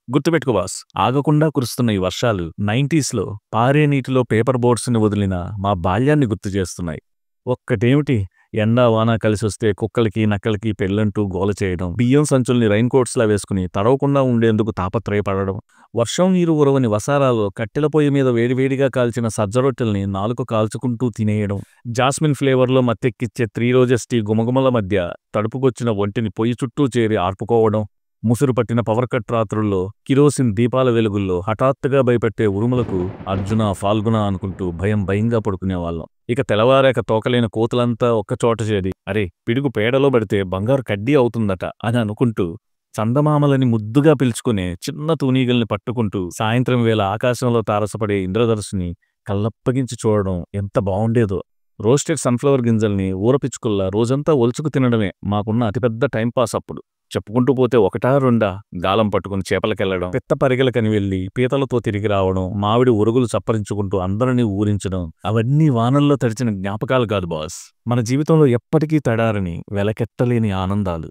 గుర్తుపెట్టుకో బాస్, ఆగకుండా కురుస్తున్న ఈ వర్షాలు 90స్‌లో పారే నీటిలో పేపర్ బోట్స్‌ని వదిలిన మా బాల్యాన్ని గుర్తు చేస్తున్నాయి. ఒక్కటేమిటి, ఎండా వాన కలిసొస్తే కుక్కలకి, నక్కలకి పెళ్ళంటూ గోల చేయడం, బియ్యం సంచుల్ని రైన్ కోట్స్‌లా వేసుకుని తడవకుండా ఉండేందుకు తాపత్రయపడడం, వర్షం నీరు ఉరవని వసారాలో కట్టెల పొయ్యి మీద వేడివేడిగా కాల్చిన సజ్జరొట్టెల్ని నాలుక కాల్చుకుంటూ తినేయడం, జాస్మిన్ ఫ్లేవర్‌లో మత్తెక్కిచ్చే 3 రోజెస్ టీ గుమగుమల మధ్య తడుపుకొచ్చిన ఒంటిని పొయ్యి చుట్టూ చేరి ఆర్పుకోవడం, ముసురు పట్టిన పవర్ కట్ రాత్రుల్లో కిరోసిన్ దీపాల వెలుగుల్లో హఠాత్తుగా భయపెట్టే ఉరుములకు అర్జున ఫాల్గుణ అనుకుంటూ భయంగా పడుకునేవాళ్ళం. ఇక తెల్లవారాక తోకలేని కోతులంతా ఒక్కచోట చేరి అరే పిడుగు పేడలో పడితే బంగారు కడ్డీ అవుతుందట అని అనుకుంటూ చందమామలని ముద్దుగా పిలుచుకునే చిన్న తూనీగల్ని పట్టుకుంటూ సాయంత్రం వేళ ఆకాశంలో తారసపడే ఇంద్రధనుస్సుని కళ్ళప్పగించి చూడడం ఎంత బావుండేదో. రోస్టెడ్ సన్ఫ్లవర్ గింజల్ని ఊరపిచ్చుకుల్లా రోజంతా ఒలుచుకు తినడమే మాకున్న అతిపెద్ద టైంపాస్ అప్పుడు. చెప్పుకుంటూ పోతే ఒకటా రెండా గాలం పట్టుకుని చేపలకెళ్లడం, పిత్త పరిగెలకని వెళ్లి పీతలతో తిరిగి రావడం, మామిడి ఉరుగులు చప్పరించుకుంటూ అందరినీ ఊరించడం, అవన్నీ వానల్లో తడిచిన జ్ఞాపకాలు కాదు బాస్, మన జీవితంలో ఎప్పటికీ తడారని వెలకెత్తలేని ఆనందాలు.